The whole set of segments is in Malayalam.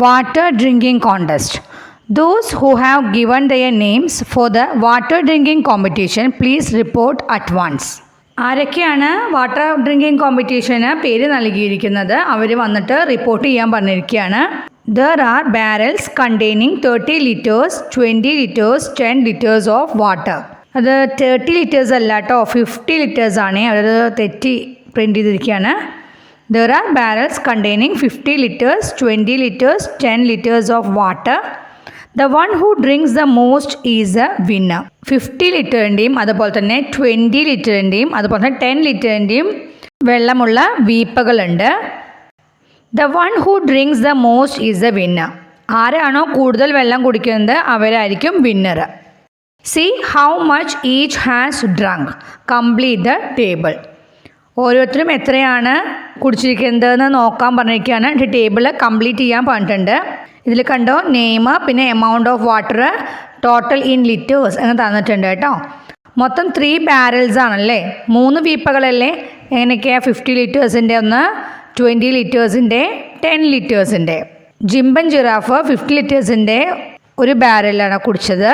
Water drinking contest. Those who have given their names for the water drinking competition, please report at once. ആരൊക്കെയാണ് വാട്ടർ ഡ്രിങ്കിങ് കോമ്പറ്റീഷന് പേര് നൽകിയിരിക്കുന്നത് അവർ വന്നിട്ട് റിപ്പോർട്ട് ചെയ്യാൻ പറഞ്ഞിരിക്കുകയാണ്. There are barrels containing 30 liters, 20 liters, 10 liters of water. അത് 30 liters അല്ല കേട്ടോ, 50 liters ആണ്. അവർ തെറ്റി പ്രിൻ്റ് ചെയ്തിരിക്കുകയാണ്. There are barrels containing 50 liters, 20 liters, 10 liters of water. The one who drinks the most is a winner. 50 ലിറ്ററിൻ്റെയും അതുപോലെ തന്നെ 20 ലിറ്ററിൻ്റെയും അതുപോലെ തന്നെ 10 ലിറ്ററിൻ്റെയും വെള്ളമുള്ള വീപ്പകളുണ്ട്. The one who drinks the most is the winner. ആരാണോ കൂടുതൽ വെള്ളം കുടിക്കുന്നത് അവരായിരിക്കും winner. See how much each has drunk. Complete the table. ഓരോരുത്തരും എത്രയാണ് കുടിച്ചിരിക്കുന്നതെന്ന് നോക്കാൻ പറഞ്ഞിരിക്കുകയാണ്. ടേബിൾ കംപ്ലീറ്റ് ചെയ്യാൻ പറഞ്ഞിട്ടുണ്ട്. ഇതിൽ കണ്ടോ നെയിം, പിന്നെ amount of water, total in litres എന്ന് തന്നിട്ടുണ്ട് കേട്ടോ. മൊത്തം 3 ബാരൽസ് ആണല്ലേ, 3 വീപ്പകളല്ലേ. എങ്ങനെയൊക്കെയാണ് 50 ലിറ്റേഴ്സിൻ്റെ ഒന്ന്, 20 ലിറ്റേഴ്സിൻ്റെ, 10 ലിറ്റേഴ്സിൻ്റെ. ജിംബൻ ജിറാഫ് 50 ലിറ്റേഴ്സിൻ്റെ ഒരു ബാരലാണ് കുടിച്ചത്,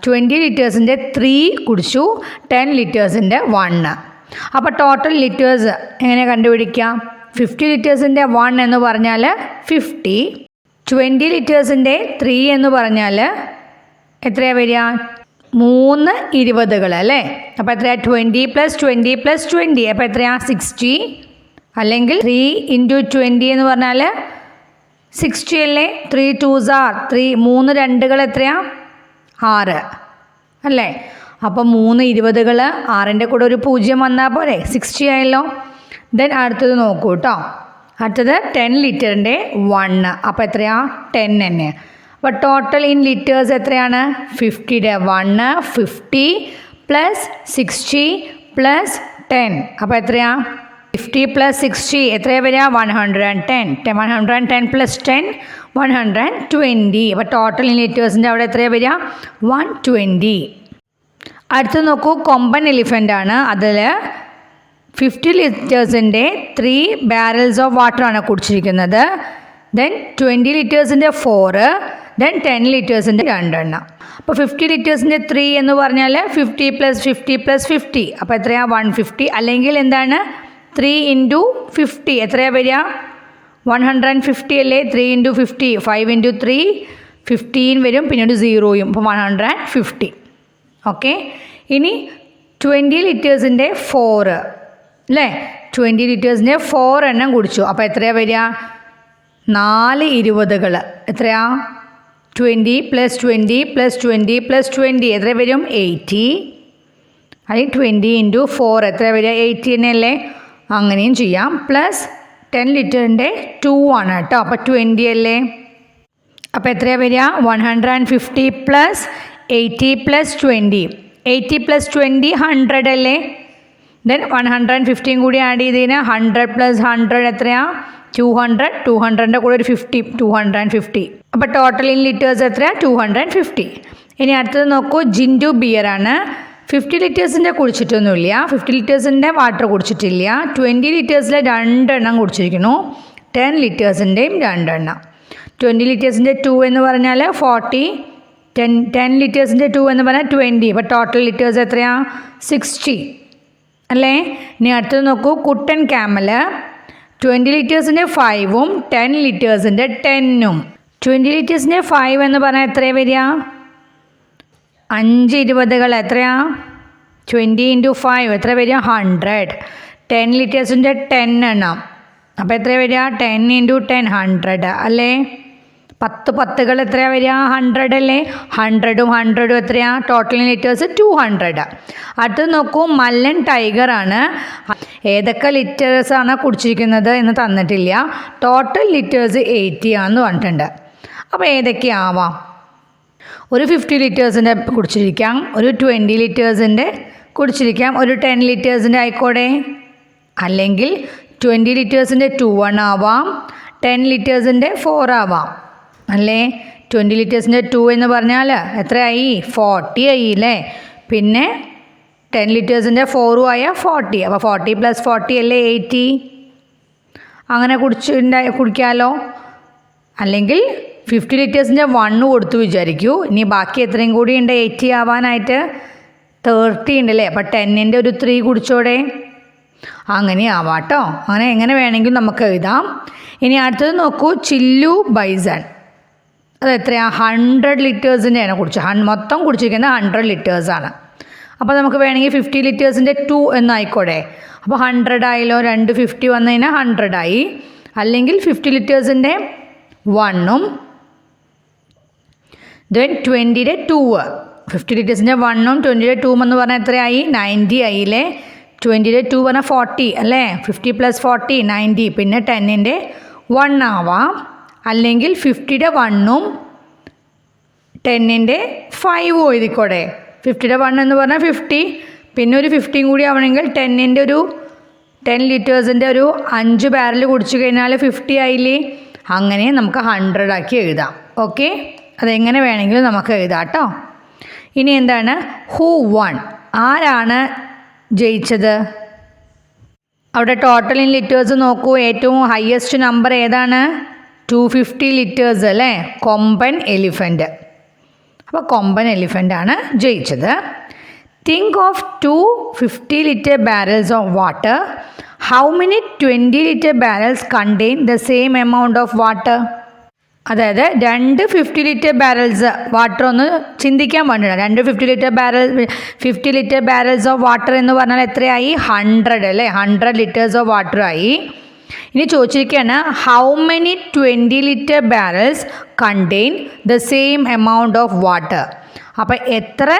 20 ലിറ്റേഴ്സിൻ്റെ 3 കുടിച്ചു, 10 ലിറ്റേഴ്സിൻ്റെ 1. അപ്പോൾ ടോട്ടൽ ലിറ്റേഴ്സ് എങ്ങനെ കണ്ടുപിടിക്കാം? 50 ലിറ്റേഴ്സിൻ്റെ 1 എന്ന് പറഞ്ഞാൽ 50, 20 ലിറ്റേഴ്സിൻ്റെ 3 എന്ന് പറഞ്ഞാൽ എത്രയാണ് വരിക? 3 20കൾ അല്ലേ. അപ്പോൾ എത്രയാണ്? 20 + 20 + 20. അപ്പോൾ എത്രയാണ്? 60. അല്ലെങ്കിൽ 3 × 20 എന്ന് പറഞ്ഞാൽ 60 അല്ലേ. 3 2s are 3, 3 2കൾ എത്രയാണ്? 6 അല്ലേ. അപ്പോൾ 3 20കൾ, 6ൻ്റെ കൂടെ ഒരു 0 വന്നാൽ പോരെ, 60 ആയല്ലോ. ദെൻ അടുത്തത് നോക്കൂ കേട്ടോ. അടുത്തത് 10 ലിറ്ററിൻ്റെ 1. അപ്പോൾ എത്രയാണ്? 10 തന്നെ. അപ്പോൾ ടോട്ടൽ ഇൻ ലിറ്റേഴ്സ് എത്രയാണ്? 50യുടെ 1, 50 + 60 + 10. അപ്പോൾ എത്രയാണ്? 50 + 60 എത്രയാണ് വരിക? 110. 110 + 10 120. അപ്പോൾ ടോട്ടൽ ഇൻ ലിറ്റേഴ്സിൻ്റെ അവിടെ എത്രയാണ് വരിക? 120. അടുത്ത് നോക്കൂ, കൊമ്പൻ എലിഫൻ്റ് ആണ്. അതിൽ 50 ലിറ്റേഴ്സിൻ്റെ 3 ബാരൽസ് ഓഫ് വാട്ടറാണ് കുടിച്ചിരിക്കുന്നത്. ദെൻ 20 ലിറ്റേഴ്സിൻ്റെ 4, ദെൻ 10 ലിറ്റേഴ്സിൻ്റെ 2 എണ്ണം. അപ്പോൾ 50 ലിറ്റേഴ്സിൻ്റെ 3 എന്ന് പറഞ്ഞാൽ 50 + 50 + 50. അപ്പോൾ എത്രയാണ്? 150. അല്ലെങ്കിൽ എന്താണ്? 3 × 50 എത്രയാണ് വരിക? 150 അല്ലേ. 3 × 50, 5 × 3 15 വരും, പിന്നീട് 0യും. അപ്പോൾ 150. ഓക്കെ. ഇനി 20 ലിറ്റേഴ്സിൻ്റെ 4 അല്ലേ. 20 ലിറ്റേഴ്സിൻ്റെ 4 എണ്ണം കുടിച്ചു. അപ്പോൾ എത്രയാണ് വരിക? 4 20കൾ എത്രയാ? 20 + 20 + 20 + 20 എത്ര വരും? 80. അല്ലെങ്കിൽ 20 × 4 എത്ര വരിക? 80 തന്നെയല്ലേ. അങ്ങനെയും ചെയ്യാം. പ്ലസ് 10 ലിറ്ററിൻ്റെ 2 ആണ് കേട്ടോ. അപ്പോൾ 20 അല്ലേ. അപ്പോൾ എത്രയാണ് വരിക? 150 + 80 + 20. 80 + 20 100 അല്ലേ. ദെൻ 150 കൂടി ആഡ് ചെയ്തതിന് 100 + 100 എത്രയാണ്? 200. 200ൻ്റെ കൂടെ ഒരു 50, 250. അപ്പോൾ ടോട്ടൽ ഇൻ ലിറ്റേഴ്സ് എത്രയാണ്? 250. ഇനി അടുത്തത് നോക്കൂ, ജിൻഡു ബിയറാണ്. 50 ലിറ്റേഴ്സിൻ്റെ കുടിച്ചിട്ടൊന്നുമില്ല, 50 ലിറ്റേഴ്സിൻ്റെ വാട്ടർ കുടിച്ചിട്ടില്ല. 20 ലിറ്റേഴ്സിലെ 2 എണ്ണം കുടിച്ചിരിക്കുന്നു, 10 ലിറ്റേഴ്സിൻ്റെയും 2 എണ്ണം. 20 ലിറ്റേഴ്സിൻ്റെ 2 എന്ന് പറഞ്ഞാൽ 40, 10 ലിറ്റേഴ്സിൻ്റെ 2 എന്ന് പറഞ്ഞാൽ 20. അപ്പോൾ ടോട്ടൽ ലിറ്റേഴ്സ് എത്രയാണ്? 60 അല്ലേ. ഇനി അടുത്തത് നോക്കൂ, കുട്ടൻ ക്യാമൽ. 20 ലിറ്റേഴ്സിൻ്റെ 5ഉം 10 ലിറ്റേഴ്സിൻ്റെ 10ഉം. 20 ലിറ്റേഴ്സിൻ്റെ 5 എന്ന് പറഞ്ഞാൽ എത്രയാണ് വരിക? 5 20കൾ എത്രയാണ്? 20 × 5 എത്ര വരിക? 100. 10 ലിറ്റേഴ്സിൻ്റെ 10 എണ്ണം. അപ്പോൾ എത്ര വരിക? 10 × 10 100 അല്ലേ. 10 10കൾ എത്രയാണ് വരിക? 100 അല്ലേ. 100ഉം 100ഉം എത്രയാണ്? Total litres 200. അടുത്ത് നോക്കൂ, മല്ലൻ ടൈഗറാണ്. ഏതൊക്കെ ലിറ്റേഴ്സാണ് കുടിച്ചിരിക്കുന്നത് എന്ന് തന്നിട്ടില്ല. ടോട്ടൽ ലിറ്റേഴ്സ് 80 ആണെന്ന് പറഞ്ഞിട്ടുണ്ട്. അപ്പോൾ ഏതൊക്കെയാവാം? ഒരു 50 ലിറ്റേഴ്സിൻ്റെ കുടിച്ചിരിക്കാം, ഒരു 20 ലിറ്റേഴ്സിൻ്റെ കുടിച്ചിരിക്കാം, ഒരു 10 ലിറ്റേഴ്സിൻ്റെ ആയിക്കോട്ടെ. അല്ലെങ്കിൽ 20 ലിറ്റേഴ്സിൻ്റെ 2 ആവാം, 10 ലിറ്റേഴ്സിൻ്റെ 4 ആവാം അല്ലേ. 20 ലിറ്റേഴ്സിൻ്റെ 2 എന്ന് പറഞ്ഞാൽ എത്രയായി? 40 ആയി അല്ലേ. പിന്നെ 10 ലിറ്റേഴ്സിൻ്റെ 4 ആയാൽ 40. അപ്പോൾ 40 + 40 അല്ലേ 80. അങ്ങനെ കുടിക്കാമല്ലോ. അല്ലെങ്കിൽ 50 ലിറ്റേഴ്സിൻ്റെ 1 കൊടുത്തു വിചാരിക്കൂ. ഇനി ബാക്കി എത്രയും കൂടി ഉണ്ട് 80 ആവാനായിട്ട്? 30 ഉണ്ട് അല്ലേ. അപ്പോൾ 10ൻ്റെ ഒരു 3 കുടിച്ചോടെ. അങ്ങനെ ആവാട്ടോ. അങ്ങനെ എങ്ങനെ വേണമെങ്കിലും നമുക്ക് എഴുതാം. ഇനി അടുത്തത് നോക്കൂ, ചില്ലു ബൈസൺ. അത് എത്രയാണ്? 100 ലിറ്റേഴ്സിൻ്റെയാണ് കുടിച്ചത്. മൊത്തം കുടിച്ചിരിക്കുന്നത് 100 ലിറ്റേഴ്സാണ്. അപ്പോൾ നമുക്ക് വേണമെങ്കിൽ 50 ലിറ്റേഴ്സിൻ്റെ 2 എന്നായിക്കോട്ടെ. അപ്പോൾ 100 ആയല്ലോ. 2 50 വന്നു കഴിഞ്ഞാൽ 100 ആയി. അല്ലെങ്കിൽ 50 ലിറ്റേഴ്സിൻ്റെ 1ഉം ദെൻ 20യുടെ 2. 50 ലിറ്റേഴ്സിൻ്റെ 1ഉം 20യുടെ 2 എന്ന് പറഞ്ഞാൽ എത്രയായി? 90 ആയില്ലേ. 20യുടെ 2 പറഞ്ഞാൽ 40 അല്ലേ. 50 + 40 90. പിന്നെ 10ൻ്റെ 1 ആവാം. അല്ലെങ്കിൽ 50യുടെ 1ഉം 10ൻ്റെ 5ഉം എഴുതിക്കോടെ. 50യുടെ 1 എന്ന് പറഞ്ഞാൽ 50, പിന്നെ ഒരു 50 കൂടി ആവണമെങ്കിൽ 10ൻ്റെ ഒരു 10 ലിറ്റേഴ്സിൻ്റെ ഒരു 5 ബാരൽ കുടിച്ചു കഴിഞ്ഞാൽ 50 ആയില്ലേ. അങ്ങനെ നമുക്ക് 100 ആക്കി എഴുതാം. ഓക്കെ, അതെങ്ങനെ വേണമെങ്കിലും നമുക്ക് എഴുതാം കേട്ടോ. ഇനി എന്താണ്? Who one? ആരാണ് ജയിച്ചത്? അവിടെ ടോട്ടൽ ഇൻ ലിറ്റേഴ്സ് നോക്കൂ. ഏറ്റവും ഹയസ്റ്റ് നമ്പർ ഏതാണ്? 250 ലിറ്റേഴ്സ് അല്ലേ. കൊമ്പൻ എലിഫൻ്റ്. അപ്പോൾ കൊമ്പൻ എലിഫൻ്റ് ആണ് ജയിച്ചത്. Think of 250 litre barrels of water. How many 20 litre barrels contain the same amount of water? അതായത് 2 50 ലിറ്റർ ബാരൽസ് വാട്ടർ ഒന്ന് ചിന്തിക്കാൻ വേണ്ടിയിട്ടാണ്. 2 50 ലിറ്റർ ബാരൽസ് ഓഫ് വാട്ടർ എന്ന് പറഞ്ഞാൽ എത്രയായി? 100 അല്ലേ. 100 ലിറ്റേഴ്സ് ഓഫ് വാട്ടർ ആയി. ഇനി ചോദിച്ചിരിക്കുകയാണ് how many 20 litre barrels contain the same amount of water. അപ്പോൾ എത്ര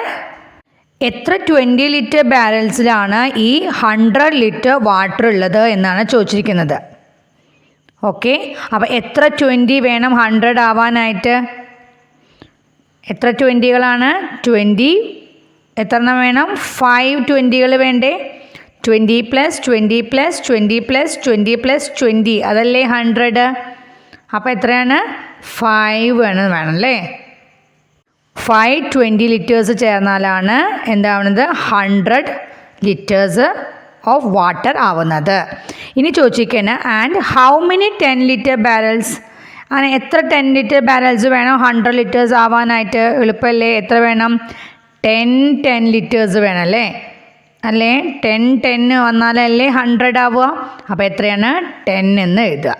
20 ലിറ്റർ ബാരൽസിലാണ് ഈ 100 ലിറ്റർ വാട്ടർ ഉള്ളത് എന്നാണ് ചോദിച്ചിരിക്കുന്നത്. ഓക്കെ, അപ്പോൾ എത്ര 20 വേണം 100 ആവാനായിട്ട്? എത്ര 20കളാണ്? 20 എത്ര എണ്ണം വേണം? 5 20കൾ വേണ്ടേ? 20 + 20 + 20 + 20 + 20 അതല്ലേ 100. അപ്പോൾ എത്രയാണ്? 5 വേണം അല്ലേ. 5 20 ലിറ്റേഴ്സ് ചേർന്നാലാണ് എന്താവുന്നത്? 100 ലിറ്റേഴ്സ് ഓഫ് വാട്ടർ ആവുന്നത്. ഇനി ചോദിച്ചിരിക്കുകയാണ് and how many 10 litre barrels? അങ്ങനെ എത്ര 10 ലിറ്റർ ബാരൽസ് വേണം 100 ലിറ്റേഴ്സ് ആവാനായിട്ട്? എളുപ്പമല്ലേ. എത്ര വേണം? 10 ലിറ്റേഴ്സ് വേണം അല്ലേ. 10 വന്നാലല്ലേ 100 ആവുക. അപ്പോൾ എത്രയാണ്? 10 എന്ന് എഴുതുക.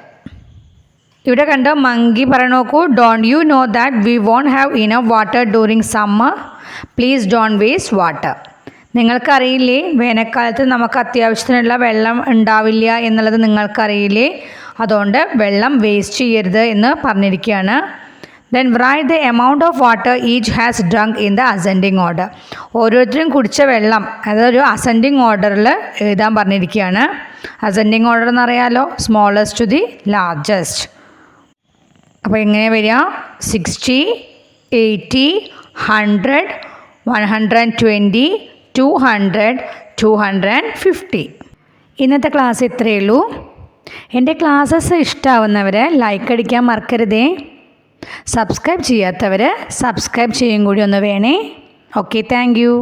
ഇവിടെ കണ്ടോ മങ്കി പറ നോക്കൂ. Don't you know that we won't have enough water during summer? Please don't waste water. നിങ്ങൾക്കറിയില്ലേ വേനൽക്കാലത്ത് നമുക്ക് അത്യാവശ്യത്തിനുള്ള വെള്ളം ഉണ്ടാവില്ല എന്നുള്ളത് നിങ്ങൾക്കറിയില്ലേ? അതുകൊണ്ട് വെള്ളം വേസ്റ്റ് ചെയ്യരുത് എന്ന് പറഞ്ഞിരിക്കുകയാണ്. Then write the amount of water each has drunk in the ascending order. ഓരോരുത്തരും കുടിച്ച വെള്ളം അതൊരു അസെൻഡിങ് ഓർഡറിൽ എഴുതാൻ പറഞ്ഞിരിക്കുകയാണ്. അസെൻഡിങ് ഓർഡർ എന്നറിയാലോ, സ്മോളസ്റ്റ് ടു ദി ലാർജസ്റ്റ്. അപ്പോൾ എങ്ങനെ വരിക? 60, 80, 100, 120, 200, 250. ഇന്നത്തെ ക്ലാസ് ഇത്രയേ ഉള്ളൂ. എൻ്റെ ക്ലാസ്സസ് ഇഷ്ടമാവുന്നവർ ലൈക്ക് അടിക്കാൻ മറക്കരുതേ. സബ്സ്ക്രൈബ് ചെയ്യാത്തവർ സബ്സ്ക്രൈബ് ചെയ്യും കൂടി ഒന്ന് വേണേ. Okay, thank you.